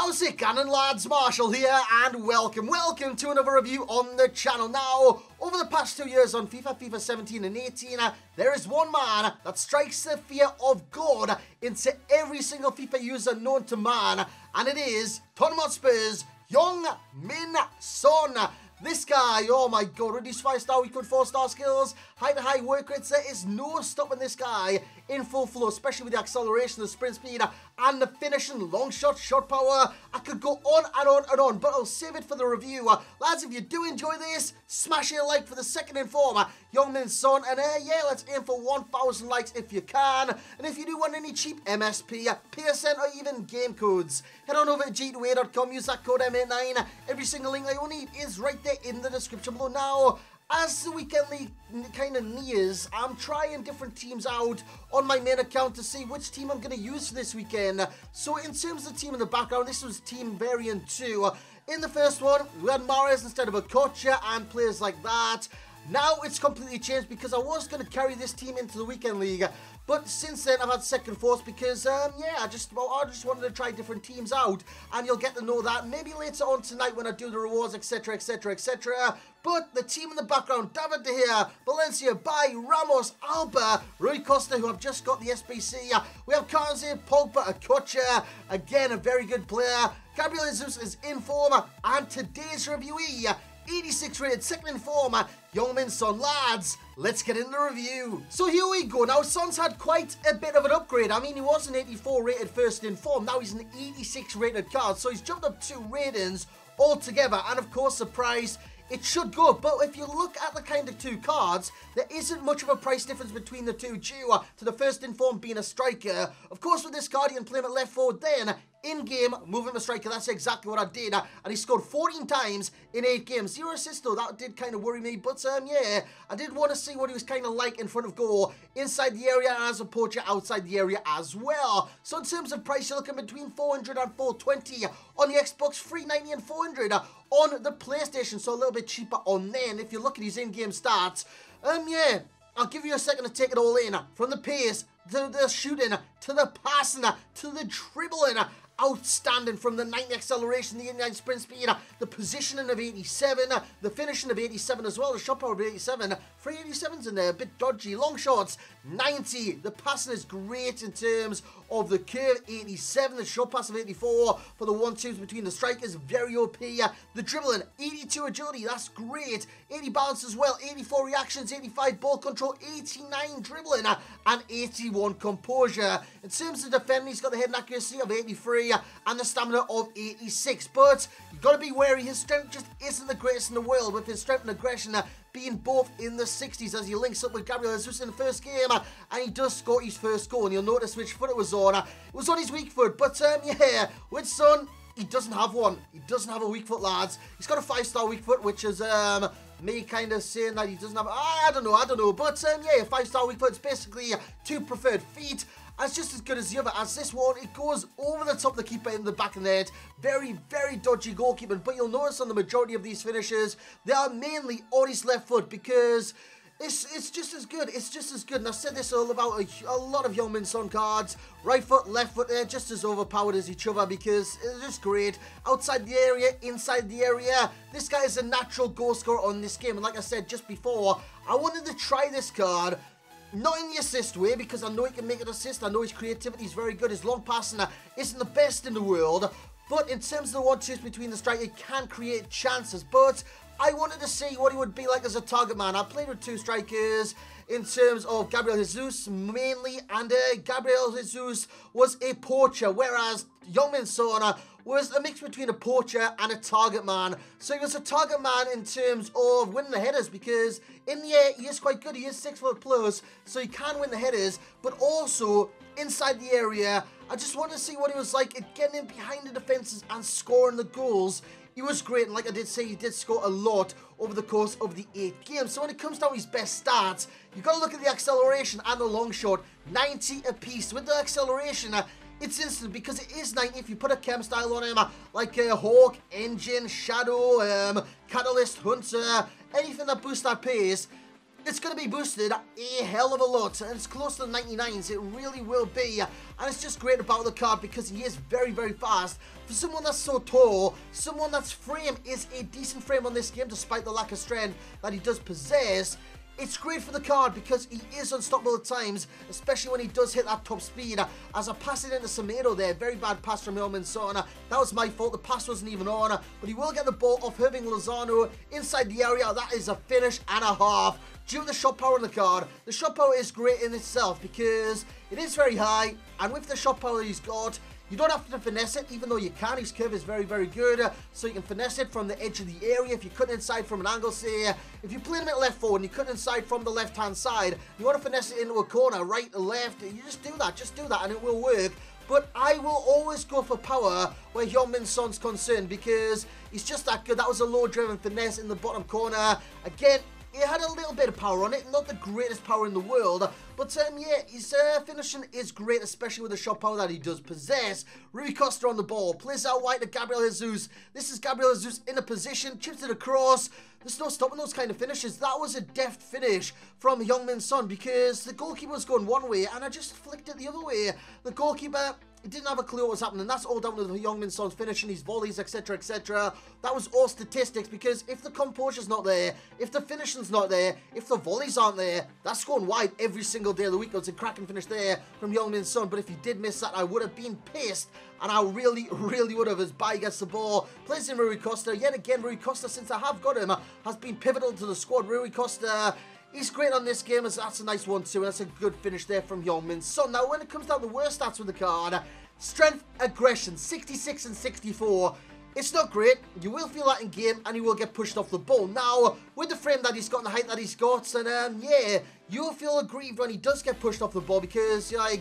How's it going, lads? Marshall here, and welcome to another review on the channel. Now, over the past 2 years on FIFA 17 and 18, there is one man that strikes the fear of God into every single FIFA user known to man, and it is Tottenham Hotspur's Heung-min Son. This guy, oh my god, reduced 5-star weak foot, 4-star skills, high work rates. There is no stopping this guy in full flow, especially with the acceleration, the sprint speed, and the finishing, long shot power. I could go on and on and on, but I'll save it for the review. Lads, if you do enjoy this, smash a like for the second informer, Heung-min Son, and yeah, let's aim for 1,000 likes if you can. And if you do want any cheap MSP, PSN, or even game codes, head on over to g2a.com, use that code M89. Every single link that you need is right there in the description below. Now, as the weekend league kind of nears, I'm trying different teams out on my main account to see which team I'm going to use for this weekend. So in terms of the team in the background, this was team variant 2. In the first one, we had Mahrez instead of Okocha and players like that. Now it's completely changed because I was going to carry this team into the weekend league, but since then I've had second thoughts because yeah, I just wanted to try different teams out, and you'll get to know that maybe later on tonight when I do the rewards, etc, etc, etc. But the team in the background: David De Gea, Valencia, Bay, Ramos, Alba, Rui Costa, who have just got the SBC. We have Kanze, Pogba, Okocha, again a very good player. Gabriel Jesus is in form, and today's reviewee, 86 rated, second in form, Heung-min Son. Lads, let's get into the review. So here we go. Now, Son's had quite a bit of an upgrade. I mean, he was an 84 rated first in form. Now he's an 86 rated card. So he's jumped up 2 ratings altogether. And of course, the price, it should go. But if you look at the kind of 2 cards, there isn't much of a price difference between the 2 due to the first in form being a striker. Of course, with this card, you can play him at left forward, then in-game, move him to striker. That's exactly what I did. And he scored 14 times in 8 games. 0 assists, though. That did kind of worry me. But, yeah, I did want to see what he was kind of like in front of goal, inside the area as a poacher, outside the area as well. So, in terms of price, you're looking between 400 and 420 on the Xbox, 390 and 400 on the PlayStation. So, a little bit cheaper on there. And if you look at his in-game stats, yeah, I'll give you a second to take it all in. From the pace, to the shooting, to the passing, to the dribbling. Outstanding. From the 90 acceleration, the 89 sprint speed, the positioning of 87, the finishing of 87 as well, the shot power of 87, 387s in there, a bit dodgy. Long shots, 90. The passing is great in terms of the curve, 87. The short pass of 84 for the 1-2s between the strikers, very OP. The dribbling, 82 agility, that's great. 80 balance as well, 84 reactions, 85 ball control, 89 dribbling, and 81 composure. In terms of defending, he's got the head and accuracy of 83 and the stamina of 86, but you've got to be wary. His strength just isn't the greatest in the world, with his strength and aggression being both in the 60s as he links up with Gabriel Jesus in the first game, and he does score his first goal. And you'll notice which foot it was on. It was on his weak foot, but yeah, with Son, he doesn't have one. He doesn't have a weak foot, lads. He's got a 5-star weak foot, which is me kind of saying that he doesn't have. I don't know. But yeah, 5-star weak foot. It's basically 2 preferred feet. And it's just as good as the other. As this one, it goes over the top of the keeper in the back of the net. Very, very dodgy goalkeeping. But you'll notice on the majority of these finishes, they are mainly on his left foot because it's just as good. It's just as good. And I've said this all about a lot of Heung-min Son cards. Right foot, left foot, they're just as overpowered as each other because it's just great. Outside the area, inside the area. This guy is a natural goal scorer on this game. And like I said just before, I wanted to try this card. Not in the assist way, because I know he can make an assist. I know his creativity is very good. His long passing isn't the best in the world. But in terms of the 1-2s between the strike, it can create chances. But I wanted to see what he would be like as a target man. I played with 2 strikers in terms of Gabriel Jesus mainly. And Gabriel Jesus was a poacher, whereas Heung-min Son was a mix between a poacher and a target man. So he was a target man in terms of winning the headers, because in the air he is quite good. He is 6 foot plus, so he can win the headers, but also inside the area, I just wanted to see what he was like at getting in behind the defenses and scoring the goals. He was great, and like I did say, he did score a lot over the course of the 8 games. So when it comes down to his best stats, you've got to look at the acceleration and the long shot, 90 apiece. With the acceleration, it's instant because it is 90 if you put a chem style on him, like Hawk, Engine, Shadow, Catalyst, Hunter, anything that boosts that pace. it's going to be boosted a hell of a lot, and it's close to the 99s, it really will be, and it's just great about the card because he is very, very fast. For someone that's so tall, someone that's frame is a decent frame on this game despite the lack of strength that he does possess. It's great for the card because he is unstoppable at times, especially when he does hit that top speed. As I pass it into Semedo there, very bad pass from Heung-min Son. That was my fault, the pass wasn't even on, but he will get the ball off Irving Lozano inside the area. That is a finish and a half. Due to the shot power on the card, the shot power is great in itself because it is very high, and with the shot power he's got, you don't have to finesse it, even though you can. His curve is very, very good, so you can finesse it from the edge of the area. If you cut inside from an angle, say, if you play him at left forward and you cut inside from the left-hand side, you want to finesse it into a corner, right or left, you just do that, and it will work. But I will always go for power where Heung-min Son's concerned because he's just that good. That was a low-driven finesse in the bottom corner. Again, it had a little bit of power on it, not the greatest power in the world, but yeah, his finishing is great, especially with the shot power that he does possess. Rui Costa on the ball, plays out wide to Gabriel Jesus. This is Gabriel Jesus in a position, chips it across. There's no stopping those kind of finishes. That was a deft finish from Heung-min Son because the goalkeeper was going one way and I just flicked it the other way. The goalkeeper didn't have a clue what was happening. That's all down to Heung-min Son's finishing, his volleys, etc, etc. That was all statistics because if the composure's not there, if the finishing's not there, if the volleys aren't there, that's going wide every single day of the week. It was a cracking finish there from Heung-min Son, but if he did miss that, I would have been pissed. And I really, really would have as Bai gets the ball. Plays in Rui Costa. Yet again, Rui Costa, since I have got him, has been pivotal to the squad. Rui Costa, he's great on this game. That's a nice one too. That's a good finish there from Heung-min Son. Now, when it comes down to the worst stats with the card, strength, aggression, 66 and 64. It's not great. You will feel that in game and you will get pushed off the ball. Now, with the frame that he's got and the height that he's got, and yeah, you'll feel aggrieved when he does get pushed off the ball because you're like,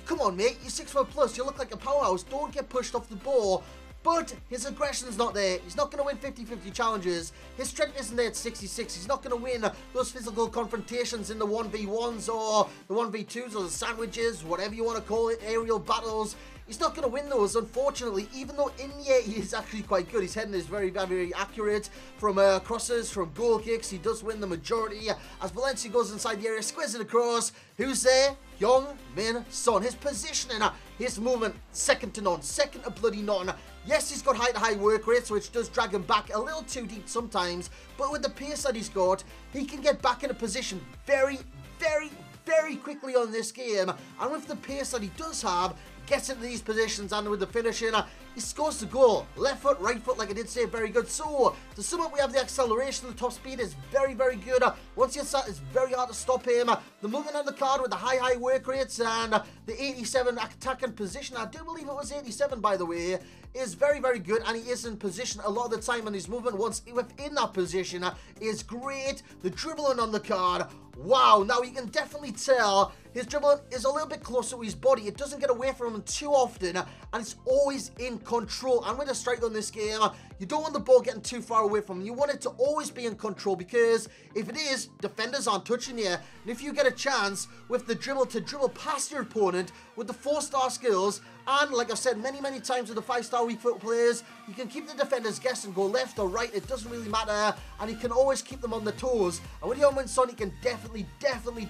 come on, mate, you're 6 foot plus, you look like a powerhouse, don't get pushed off the ball. But his aggression's not there. He's not going to win 50-50 challenges. His strength isn't there at 66. He's not going to win those physical confrontations in the 1v1s or the 1v2s or the sandwiches, whatever you want to call it, aerial battles. He's not going to win those, unfortunately, even though in the air he is actually quite good. His heading is very, very, very accurate from crosses, from goal kicks. He does win the majority. As Valencia goes inside the area, squares it across. Who's there? Heung-min Son. His positioning, his movement, second to none. Second to bloody none. Yes, he's got high work rate, which does drag him back a little too deep sometimes. But with the pace that he's got, he can get back in a position very, very, very quickly on this game. And with the pace that he does have, gets into these positions, and with the finishing, he scores the goal. Left foot, right foot, like I did say, very good. So, to sum up, we have the acceleration, the top speed is very, very good. Once he hits that, it's very hard to stop him. The movement on the card with the high work rates and the 87 attacking position, I do believe it was 87, by the way, is very, very good, and he is in position a lot of the time, and his movement once within that position is great. The dribbling on the card, wow. Now, you can definitely tell his dribbling is a little bit closer to his body. It doesn't get away from him too often, and it's always in control. And with a strike on this game, you don't want the ball getting too far away from him. You want it to always be in control, because if it is, defenders aren't touching you. And if you get a chance with the dribble to dribble past your opponent with the 4-star skills, and like I've said many, many times with the 5-star weak foot players, you can keep the defenders guessing, go left or right, it doesn't really matter, and you can always keep them on their toes. And with Heung-min Son, you can definitely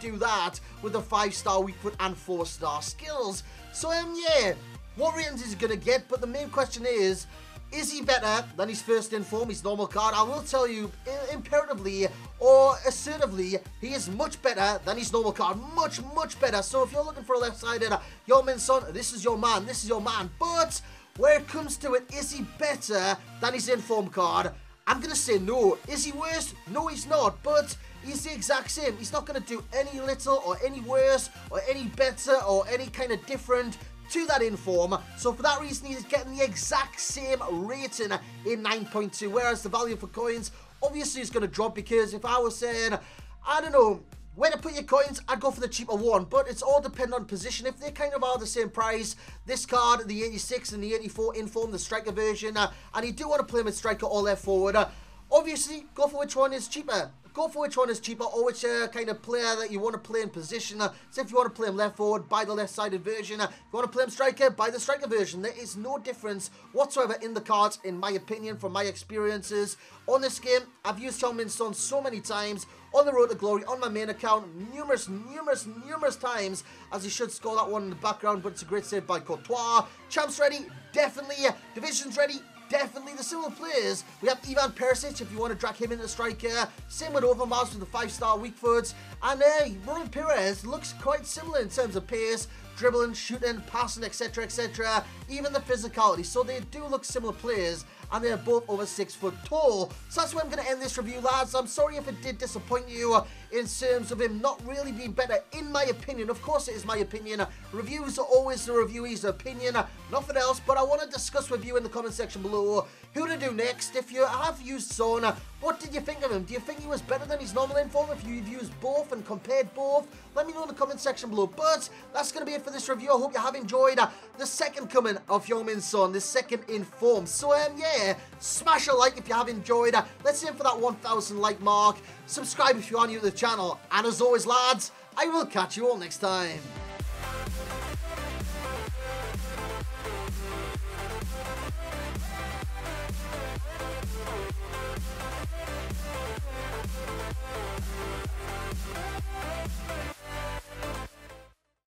do that with the 5-star weak foot and 4-star skills. So yeah, what ratings is he going to get? But the main question is he better than his first in form, his normal card? I will tell you, imperatively or assertively, he is much better than his normal card. Much, much better. So if you're looking for a left-sided Heung-min Son, this is your man, this is your man. But where it comes to it, is he better than his in-form card? I'm going to say no. Is he worse? No, he's not. But he's the exact same. He's not going to do any little or any worse or any better or any kind of different to that inform. So for that reason, he's getting the exact same rating in 9.2, whereas the value for coins obviously is going to drop, because if I was saying, I don't know, where to put your coins, I'd go for the cheaper one, but it's all dependent on position. If they kind of are the same price, this card, the 86 and the 84 inform, the striker version, and you do want to play him as striker or left forward, obviously go for which one is cheaper. Go for which one is cheaper, or which kind of player that you want to play in position. So if you want to play him left forward, buy the left-sided version. If you want to play him striker, buy the striker version. There is no difference whatsoever in the cards, in my opinion, from my experiences on this game. I've used Heung-min Son so many times. on the road to glory on my main account numerous times, as he should score that one in the background, but it's a great save by Courtois. Champs ready? Definitely. Divisions ready? Definitely. The similar players, we have Ivan Perisic if you want to drag him into the striker. Same with Overmars with the 5-star weak foots. And Ruben Perez looks quite similar in terms of pace, dribbling, shooting, passing, etc, etc. Even the physicality. So they do look similar players, and they're both over 6 foot tall. So that's where I'm going to end this review, lads. I'm sorry if it did disappoint you in terms of him not really being better, in my opinion. Of course it is my opinion. Reviews are always the reviewee's opinion, nothing else. But I want to discuss with you in the comment section below who to do next. If you have used Son, what did you think of him? Do you think he was better than his normal inform? If you've used both and compared both, let me know in the comment section below. But that's going to be it for this review. I hope you have enjoyed the second coming of Heung-min Son, the second in form. So yeah, smash a like if you have enjoyed. Let's aim for that 1,000 like mark. Subscribe if you are new to the channel. And as always, lads, I will catch you all next time.